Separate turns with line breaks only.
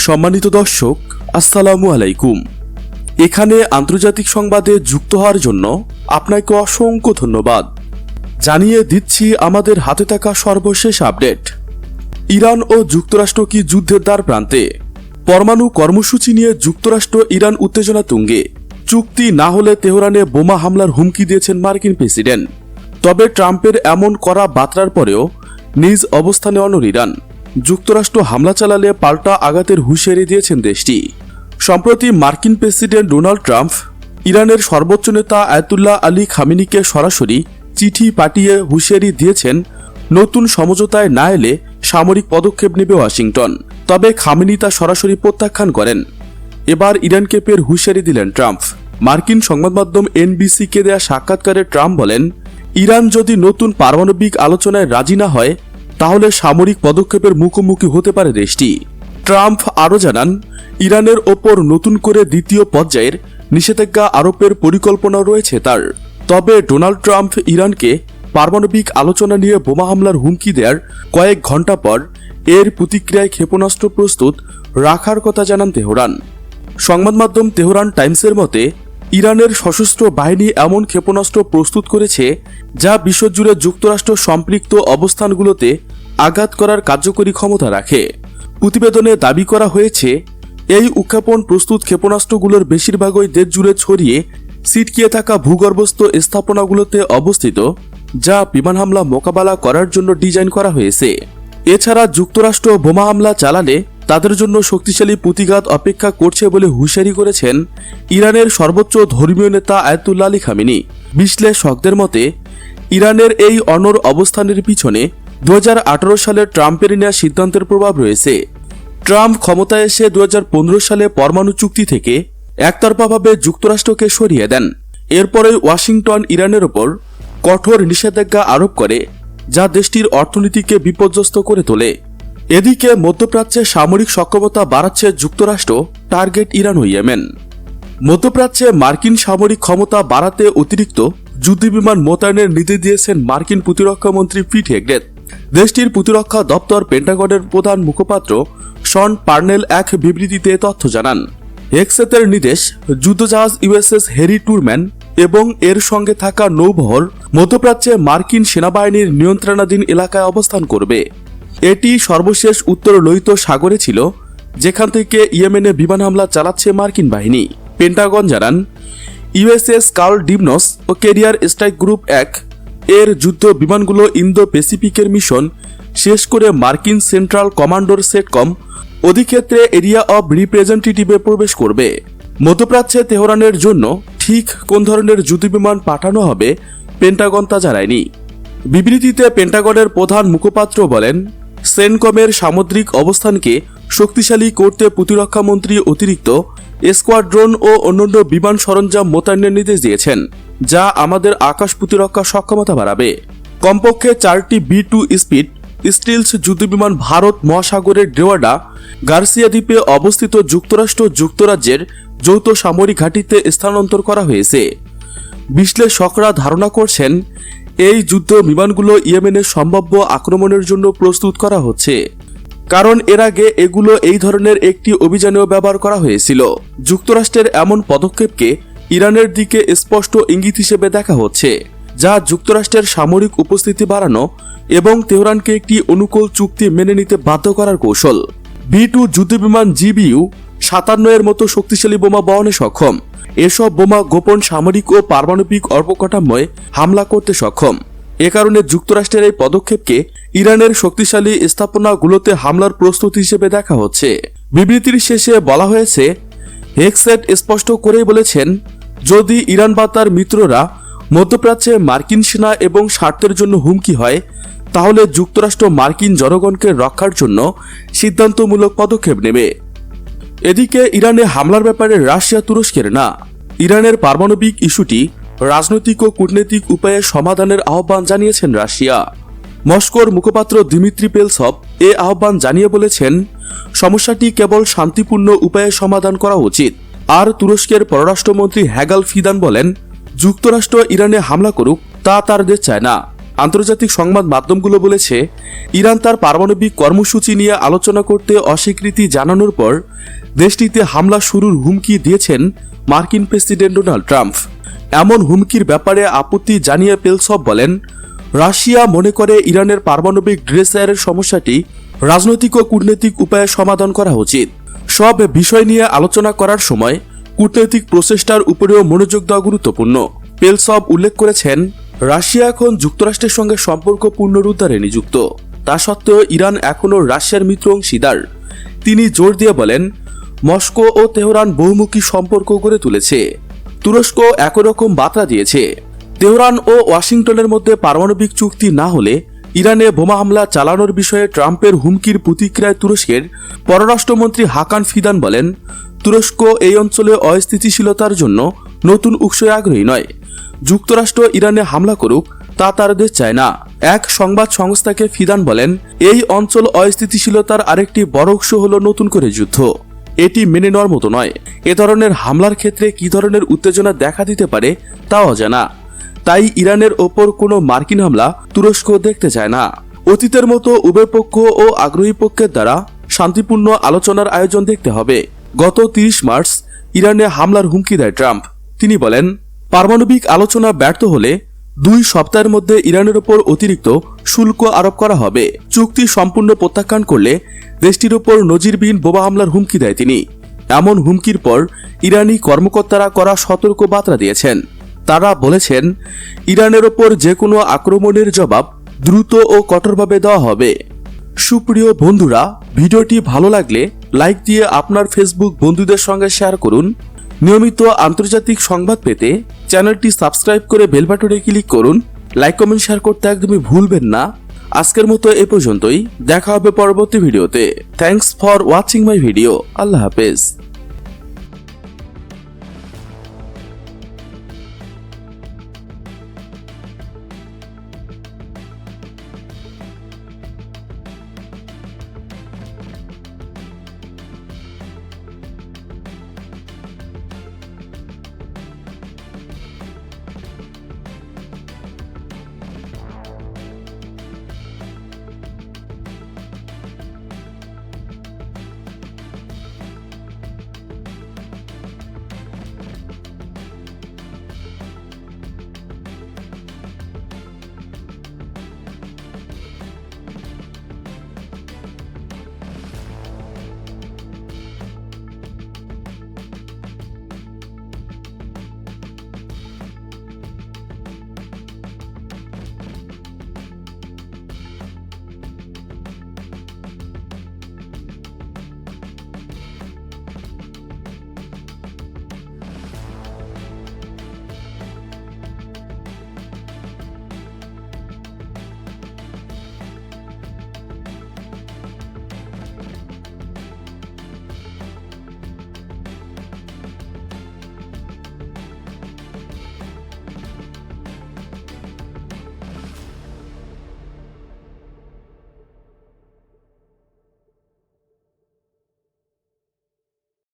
সম্মানিত দর্শক, আসসালামু আলাইকুম। এখানে আন্তর্জাতিক সংবাদে যুক্ত হওয়ার জন্য আপনাকে অসংখ্য ধন্যবাদ। জানিয়ে দিচ্ছি আমাদের হাতে থাকা সর্বশেষ আপডেট। ইরান ও যুক্তরাষ্ট্র কি যুদ্ধের দ্বার প্রান্তে? পরমাণু কর্মসূচি নিয়ে যুক্তরাষ্ট্র ইরান উত্তেজনা তুঙ্গে। চুক্তি না হলে তেহরানে বোমা হামলার হুমকি দিয়েছেন মার্কিন প্রেসিডেন্ট। তবে ট্রাম্পের এমন কড়া বার্তার পরেও নিজ অবস্থানে অনড় ইরান। যুক্তরাষ্ট্র হামলা চালালে পাল্টা আঘাতের হুঁশিয়ারি দিয়েছেন দেশটি। সম্প্রতি মার্কিন প্রেসিডেন্ট ডোনাল্ড ট্রাম্প ইরানের সর্বোচ্চ নেতা আয়াতুল্লাহ আলী খামেনিকে সরাসরি চিঠি পাঠিয়ে হুঁশিয়ারি দিয়েছেন, নতুন সমঝোতায় না এলে সামরিক পদক্ষেপ নেবে ওয়াশিংটন। তবে খামেনি তা সরাসরি প্রত্যাখ্যান করেন। এবার ইরানকে ফের হুঁশিয়ারি দিলেন ট্রাম্প। মার্কিন সংবাদ মাধ্যম এনবিসিকে দেয়া সাক্ষাৎকারে ট্রাম্প বলেন, ইরান যদি নতুন পারমাণবিক আলোচনায় রাজি না হয় তাহলে সামরিক পদক্ষেপের মুখোমুখি হতে পারে দেশটি। ট্রাম্প আরও জানান, ইরানের ওপর নতুন করে দ্বিতীয় পর্যায়ের নিষেধাজ্ঞা আরোপের পরিকল্পনা রয়েছে তার। তবে ডোনাল্ড ট্রাম্প ইরানকে পারমাণবিক আলোচনা নিয়ে বোমা হামলার হুমকি দেওয়ার কয়েক ঘণ্টা পর এর প্রতিক্রিয়ায় ক্ষেপণাস্ত্র প্রস্তুত রাখার কথা জানান তেহরান। সংবাদ মাধ্যম তেহরান টাইমসের মতে, ইরানের সশস্ত্র বাহিনী এমন ক্ষেপণাস্ত্র প্রস্তুত করেছে যা বিশ্বজুড়ে যুক্তরাষ্ট্র সম্পৃক্ত অবস্থানগুলোতে আঘাত করার কার্যকরী ক্ষমতা রাখে। প্রতিবেদনে দাবি করা হয়েছে, এই উৎক্ষেপণ প্রস্তুত ক্ষেপণাস্ত্রগুলোর বেশিরভাগই দেশ জুড়ে ছড়িয়ে ছিটকিয়ে থাকা ভূগর্ভস্থ স্থাপনাগুলোতে অবস্থিত, যা বিমান হামলা মোকাবেলা করার জন্য ডিজাইন করা হয়েছে। এছাড়া যুক্তরাষ্ট্র বোমা হামলা চালালে তাদের জন্য শক্তিশালী প্রতিঘাত অপেক্ষা করছে বলে হুঁশিয়ারি করেছেন ইরানের সর্বোচ্চ ধর্মীয় নেতা আয়াতুল্লাহ আলী খামেনি। বিশ্লেষকদের মতে, ইরানের এই অনড় অবস্থানের পিছনে 2018 সালে ট্রাম্পের নেওয়া সিদ্ধান্তের প্রভাব রয়েছে। ট্রাম্প ক্ষমতায় এসে 2015 সালে পরমাণু চুক্তি থেকে একতরফাভাবে যুক্তরাষ্ট্রকে সরিয়ে দেন। এরপরে ওয়াশিংটন ইরানের ওপর কঠোর নিষেধাজ্ঞা আরোপ করে, যা দেশটির অর্থনীতিকে বিপর্যস্ত করে তোলে। এদিকে মধ্যপ্রাচ্যে সামরিক সক্ষমতা বাড়াচ্ছে যুক্তরাষ্ট্র, টার্গেট ইরান ও ইয়েমেন। মধ্যপ্রাচ্যে মার্কিন সামরিক ক্ষমতা বাড়াতে অতিরিক্ত যুদ্ধবিমান মোতায়েনের নির্দেশ দিয়েছেন মার্কিন প্রতিরক্ষামন্ত্রী পিট হেগসেথ। দেশটির প্রতিরক্ষা দপ্তর পেন্টাগনের প্রধান মুখপাত্র শন পার্নেল এক বিবৃতিতে তথ্য জানান। হেগসেথের নির্দেশ, যুদ্ধজাহাজ ইউএসএস হ্যারি ট্রুম্যান এবং এর সঙ্গে থাকা নৌবহর মধ্যপ্রাচ্যে মার্কিন সেনাবাহিনীর নিয়ন্ত্রণাধীন এলাকায় অবস্থান করবে। এটি সর্বশেষ উত্তর লোহিত সাগরে ছিল, যেখান থেকে ইয়েমেনে বিমান হামলা চালাচ্ছে মার্কিন বাহিনী। পেন্টাগন জানান, ইউএসএস কার্ল ডিমনস ও ক্যারিয়ার স্ট্রাইক গ্রুপ 1 এর যুদ্ধ বিমানগুলো ইন্দো প্যাসিফিকের মিশন শেষ করে মার্কিন সেন্ট্রাল কমান্ডোর সেটকম অধিক্ষেত্রে এরিয়া অব রিপ্রেজেন্টেটিভে প্রবেশ করবে। মধ্যপ্রাচ্যে তেহরানের জন্য ঠিক কোন ধরনের যুদ্ধবিমান পাঠানো হবে পেন্টাগন তা জানায়নি। বিবৃতিতে পেন্টাগনের প্রধান মুখপাত্র বলেন, সেনকমের সামুদ্রিক অবস্থানকে শক্তিশালী করতে প্রতিরক্ষামন্ত্রী অতিরিক্ত স্কোয়াড্রন ও অন্যান্য বিমান সরঞ্জাম মোতায়েনের নির্দেশ দিয়েছেন, যা আমাদের আকাশ প্রতিরক্ষা সক্ষমতা বাড়াবে। কমপক্ষে 4টি B-2 স্পিড স্টিলস যুদ্ধবিমান ভারত মহাসাগরের ড্রেওয়াডা গার্সিয়া দ্বীপে অবস্থিত যুক্তরাজ্যের যৌথ সামরিক ঘাঁটিতে স্থানান্তর করা হয়েছে। বিশ্লেষকরা ধারণা করছেন, এই যুদ্ধ বিমানগুলো ইয়েমেনের সম্ভাব্য আক্রমণের জন্য প্রস্তুত করা হচ্ছে, কারণ এর আগে এগুলো এই ধরনের একটি অভিযানেও ব্যবহার করা হয়েছিল। যুক্তরাষ্ট্রের এমন পদক্ষেপকে ইরানের দিকে স্পষ্ট ইঙ্গিত হিসেবে দেখা হচ্ছে, যা যুক্তরাষ্ট্রের সামরিক উপস্থিতি বাড়ানো এবং তেহরানকে একটি অনুকূল চুক্তি মেনে নিতে বাধ্য করার কৌশল। B-2 যুদ্ধবিমান GBU-57 এর মতো শক্তিশালী বোমা বহনে সক্ষম। এসব বোমা গোপন সামরিক ও পারমাণবিক অবকাঠামোয় হামলা করতে সক্ষম। এ কারণে যুক্তরাষ্ট্রের এই পদক্ষেপকে ইরানের শক্তিশালী স্থাপনাগুলোতে হামলার প্রস্তুতি হিসেবে দেখা হচ্ছে। বিবৃতির শেষে বলা হয়েছে, হেগসেথ স্পষ্ট করেই বলেছেন, যদি ইরান বা তার মিত্ররা মধ্যপ্রাচ্যে মার্কিন সেনা এবং স্বার্থের জন্য হুমকি হয়, তাহলে যুক্তরাষ্ট্র মার্কিন জনগণকে রক্ষার জন্য সিদ্ধান্তমূলক পদক্ষেপ নেবে। এদিকে ইরানে হামলার ব্যাপারে রাশিয়া তুরস্কের না। ইরানের পারমাণবিক ইস্যুটি রাজনৈতিক ও কূটনৈতিক উপায়ে সমাধানের আহ্বান জানিয়েছেন রাশিয়া। মস্কোর মুখপাত্র দিমিত্রি পেলসভ এ আহ্বান জানিয়ে বলেছেন, সমস্যাটি কেবল শান্তিপূর্ণ উপায়ে সমাধান করা উচিত। আর তুরস্কের পররাষ্ট্রমন্ত্রী হ্যাগাল ফিদান বলেন, যুক্তরাষ্ট্র ইরানে হামলা করুক তা তার দেশ চায় না। আন্তর্জাতিক সংবাদ মাধ্যমগুলো বলেছে, ইরান তার পারমাণবিক কর্মসূচি নিয়ে আলোচনা করতে অস্বীকৃতি জানানোর পর দেশটিতে হামলা শুরুর হুমকি দিয়েছেন মার্কিন প্রেসিডেন্ট ডোনাল্ড ট্রাম্প। এমন হুমকির ব্যাপারে আপত্তি জানিয়ে পেলসভ বলেন, রাশিয়া মনে করে ইরানের পারমাণবিক ড্রেসারের সমস্যাটি রাজনৈতিক ও কূটনৈতিক উপায়ে সমাধান করা উচিত। সব বিষয় নিয়ে আলোচনা করার সময় কূটনৈতিক প্রচেষ্টার উপরেও মনোযোগ দেওয়া গুরুত্বপূর্ণ। পেলসভ উল্লেখ করেছেন, রাশিয়া এখন যুক্তরাষ্ট্রের সঙ্গে সম্পর্ক পুনরুদ্ধারে নিযুক্ত। তা সত্ত্বেও ইরান এখনও রাশিয়ার মিত্র অংশীদার। তিনি জোর দিয়ে বলেন, মস্কো ও তেহরান বহুমুখী সম্পর্ক গড়ে তুলেছে। তুরস্ক একই রকম বার্তা দিয়েছে। তেহরান ও ওয়াশিংটনের মধ্যে পারমাণবিক চুক্তি না হলে ইরানে বোমা হামলা চালানোর বিষয়ে ট্রাম্পের হুমকির প্রতিক্রিয়ায় তুরস্কের পররাষ্ট্রমন্ত্রী হাকান ফিদান বলেন, তুরস্ক এই অঞ্চলে অস্থিতিশীলতার জন্য নতুন উৎসে আগ্রহী নয়। যুক্তরাষ্ট্র ইরানে হামলা করুক তা তার দেশ চায় না। এক সংবাদ সংস্থাকে ফিদান বলেন, এই অঞ্চল অস্থিতিশীলতার আরেকটি বড় উৎস হল নতুন করে যুদ্ধ। এটি মেনে নেওয়ার মতো নয়। এ ধরনের হামলার ক্ষেত্রে কি ধরনের উত্তেজনা দেখা দিতে পারে তাও অজানা। তাই ইরানের ওপর কোনো মার্কিন হামলা তুরস্ক দেখতে চায় না। অতীতের মতো উভয় পক্ষ ও আগ্রহী পক্ষের দ্বারা শান্তিপূর্ণ আলোচনার আয়োজন দেখতে হবে। গত 30 মার্চ ইরানে হামলার হুমকি দেয় ট্রাম্প। তিনি বলেন, পারমাণবিক আলোচনা ব্যর্থ হলে 2 সপ্তাহের মধ্যে ইরানের ওপর অতিরিক্ত শুল্ক আরোপ করা হবে। চুক্তি সম্পূর্ণ প্রত্যাখ্যান করলে দেশটির ওপর নজিরবিহীন বোমা হামলার হুমকি দেয় তিনি। এমন হুমকির পর ইরানি কর্মকর্তারা করা সতর্ক বার্তা দিয়েছেন। তারা বলেছেন, ইরানের ওপর যে কোনো আক্রমণের জবাব দ্রুত ও কঠোরভাবে দেওয়া হবে। সুপ্রিয় বন্ধুরা, ভিডিওটি ভালো লাগলে লাইক দিয়ে আপনার ফেসবুক বন্ধুদের সঙ্গে শেয়ার করুন। নিয়মিত আন্তর্জাতিক সংবাদ পেতে চ্যানেলটি সাবস্ক্রাইব করে বেল বাটনে ক্লিক করুন। লাইক কমেন্ট শেয়ার করতে একদমই ভুলবেন না। আজকের মতো এ পর্যন্তই। দেখা হবে পরবর্তী ভিডিওতে। Thanks for watching my video. আল্লাহ হাফেজ।